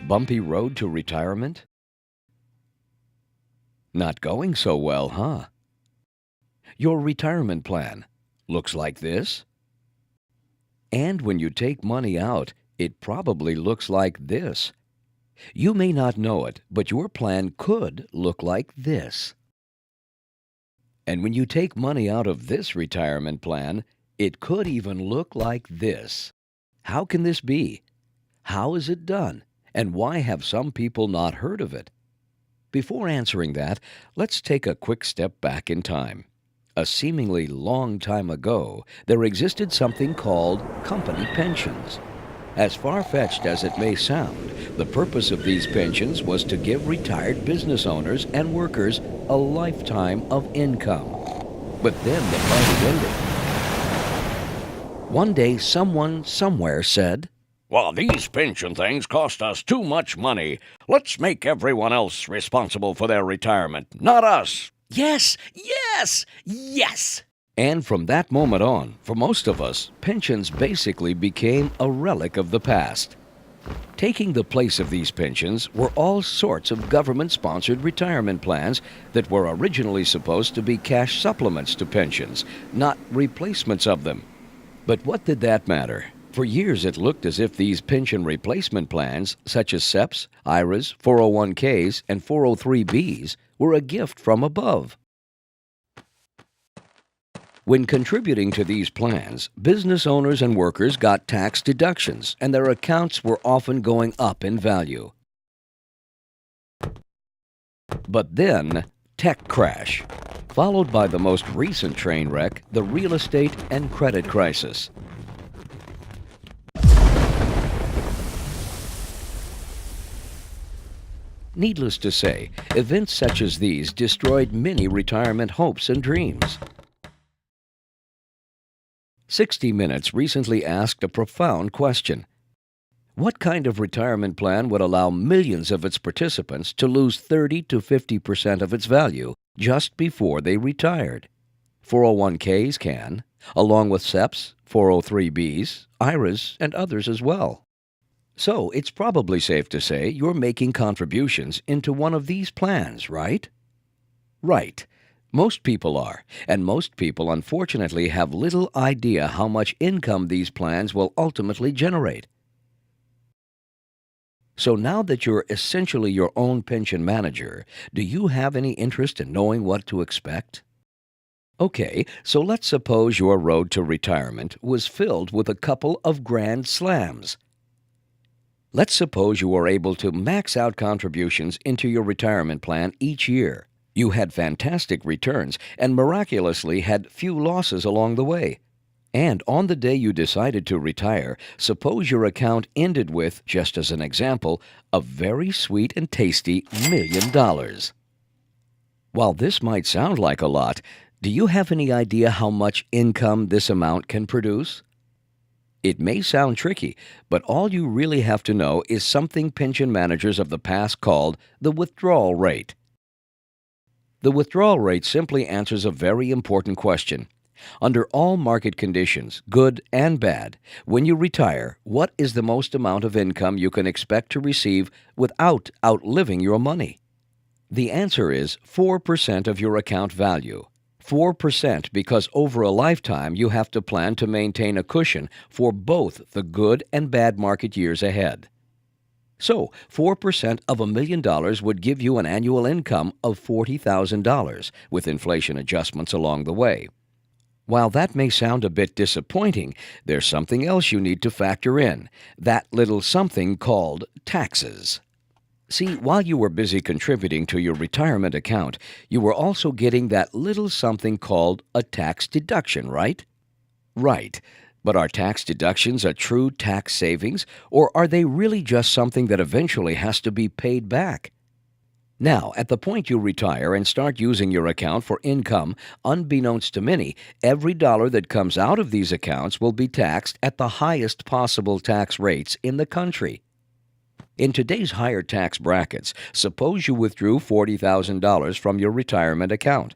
Bumpy road to retirement? Not going so well, huh? Your retirement plan looks like this. And when you take money out, it probably looks like this. You may not know it, but your plan could look like this. And when you take money out of this retirement plan, it could even look like this. How can this be? How is it done? And why have some people not heard of it? Before answering that, let's take a quick step back in time. A seemingly long time ago, there existed something called company pensions. As far-fetched as it may sound, the purpose of these pensions was to give retired business owners and workers a lifetime of income. But then the party ended. One day, someone somewhere said, "Well, these pension things cost us too much money. Let's make everyone else responsible for their retirement, not us." Yes, yes, yes! And from that moment on, for most of us, pensions basically became a relic of the past. Taking the place of these pensions were all sorts of government-sponsored retirement plans that were originally supposed to be cash supplements to pensions, not replacements of them. But what did that matter? For years it looked as if these pension replacement plans, such as SEPs, IRAs, 401ks, and 403bs, were a gift from above. When contributing to these plans, business owners and workers got tax deductions, and their accounts were often going up in value. But then, tech crash, followed by the most recent train wreck, the real estate and credit crisis. Needless to say, events such as these destroyed many retirement hopes and dreams. 60 Minutes recently asked a profound question. What kind of retirement plan would allow millions of its participants to lose 30 to 50% of its value just before they retired? 401ks can, along with SEPs, 403bs, IRAs, and others as well. So it's probably safe to say you're making contributions into one of these plans, right? Right. Most people are, and most people unfortunately have little idea how much income these plans will ultimately generate. So now that you're essentially your own pension manager, do you have any interest in knowing what to expect? Okay, so let's suppose your road to retirement was filled with a couple of grand slams. Let's suppose you were able to max out contributions into your retirement plan each year. You had fantastic returns and miraculously had few losses along the way. And on the day you decided to retire, suppose your account ended with, just as an example, a very sweet and tasty $1 million. While this might sound like a lot, do you have any idea how much income this amount can produce? It may sound tricky, but all you really have to know is something pension managers of the past called the withdrawal rate. The withdrawal rate simply answers a very important question. Under all market conditions, good and bad, when you retire, what is the most amount of income you can expect to receive without outliving your money? The answer is 4% of your account value. 4% because over a lifetime you have to plan to maintain a cushion for both the good and bad market years ahead. So, 4% of $1 million would give you an annual income of $40,000 with inflation adjustments along the way. While that may sound a bit disappointing, there's something else you need to factor in, that little something called taxes. See, while you were busy contributing to your retirement account, you were also getting that little something called a tax deduction, right? Right. But are tax deductions a true tax savings, or are they really just something that eventually has to be paid back? Now, at the point you retire and start using your account for income, unbeknownst to many, every dollar that comes out of these accounts will be taxed at the highest possible tax rates in the country. In today's higher tax brackets, suppose you withdrew $40,000 from your retirement account.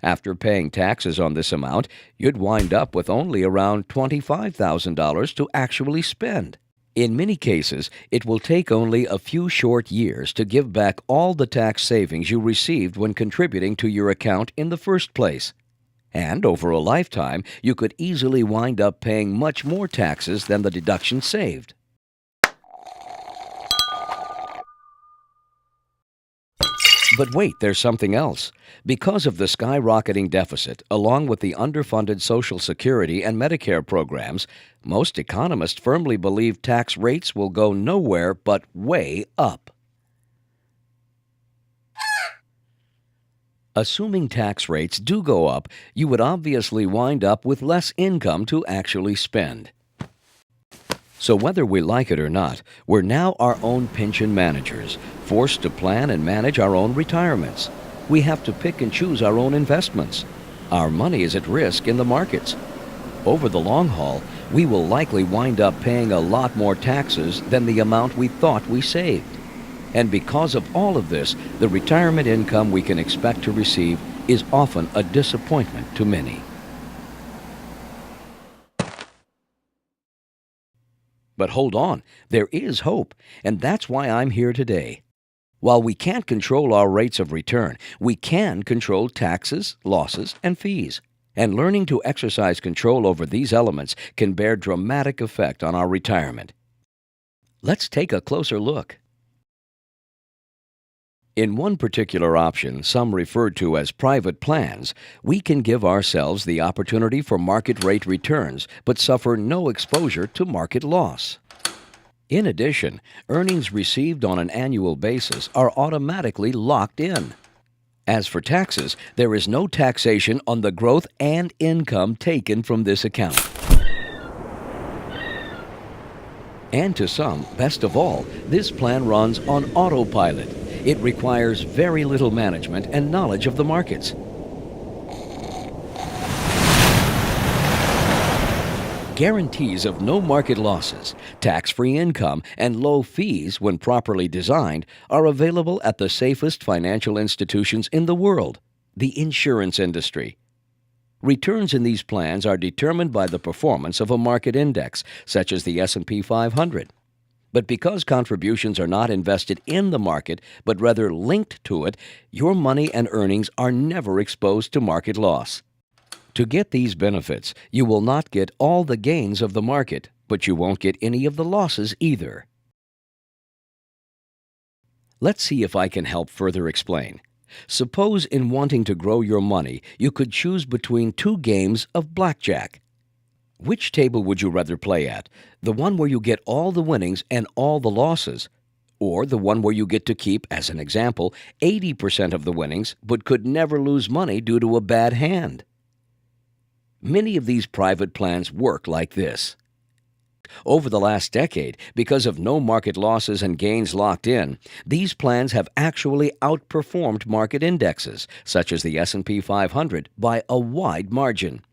After paying taxes on this amount, you'd wind up with only around $25,000 to actually spend. In many cases, it will take only a few short years to give back all the tax savings you received when contributing to your account in the first place. And over a lifetime, you could easily wind up paying much more taxes than the deduction saved. But wait, there's something else. Because of the skyrocketing deficit, along with the underfunded Social Security and Medicare programs, most economists firmly believe tax rates will go nowhere but way up. Assuming tax rates do go up, you would obviously wind up with less income to actually spend. So whether we like it or not, we're now our own pension managers, forced to plan and manage our own retirements. We have to pick and choose our own investments. Our money is at risk in the markets. Over the long haul, we will likely wind up paying a lot more taxes than the amount we thought we saved. And because of all of this, the retirement income we can expect to receive is often a disappointment to many. But hold on, there is hope, and that's why I'm here today. While we can't control our rates of return, we can control taxes, losses, and fees. And learning to exercise control over these elements can bear dramatic effect on our retirement. Let's take a closer look. In one particular option, some referred to as private plans, we can give ourselves the opportunity for market rate returns, but suffer no exposure to market loss. In addition, earnings received on an annual basis are automatically locked in. As for taxes, there is no taxation on the growth and income taken from this account. And to some, best of all, this plan runs on autopilot. It requires very little management and knowledge of the markets. Guarantees of no market losses, tax-free income, and low fees when properly designed are available at the safest financial institutions in the world, the insurance industry. Returns in these plans are determined by the performance of a market index, such as the S&P 500. But because contributions are not invested in the market, but rather linked to it, your money and earnings are never exposed to market loss. To get these benefits, you will not get all the gains of the market, but you won't get any of the losses either. Let's see if I can help further explain. Suppose in wanting to grow your money, you could choose between two games of blackjack. Which table would you rather play at? The one where you get all the winnings and all the losses? Or the one where you get to keep, as an example, 80% of the winnings, but could never lose money due to a bad hand? Many of these private plans work like this. Over the last decade, because of no market losses and gains locked in, these plans have actually outperformed market indexes, such as the S&P 500, by a wide margin.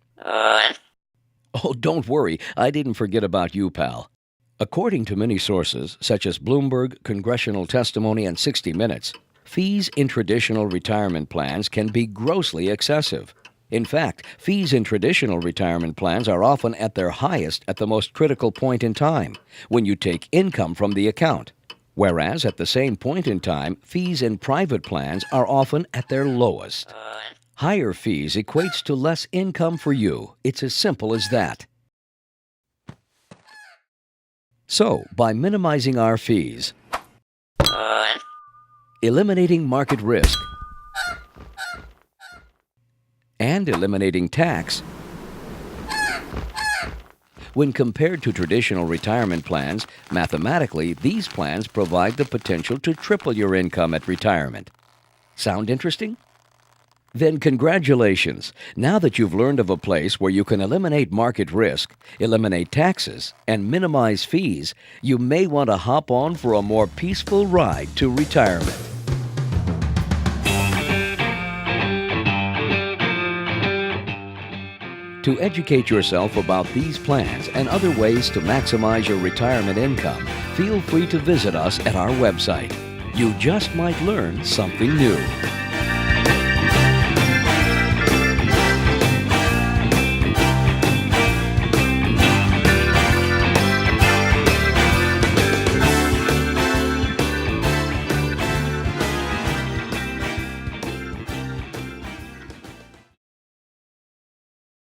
Oh, don't worry, I didn't forget about you, pal. According to many sources, such as Bloomberg, Congressional Testimony, and 60 Minutes, fees in traditional retirement plans can be grossly excessive. In fact, fees in traditional retirement plans are often at their highest at the most critical point in time, when you take income from the account. Whereas at the same point in time, fees in private plans are often at their lowest. Higher fees equates to less income for you. It's as simple as that. So, by minimizing our fees, eliminating market risk, and eliminating tax, when compared to traditional retirement plans, mathematically, these plans provide the potential to triple your income at retirement. Sound interesting? Then congratulations! Now that you've learned of a place where you can eliminate market risk, eliminate taxes, and minimize fees, you may want to hop on for a more peaceful ride to retirement. To educate yourself about these plans and other ways to maximize your retirement income, feel free to visit us at our website. You just might learn something new.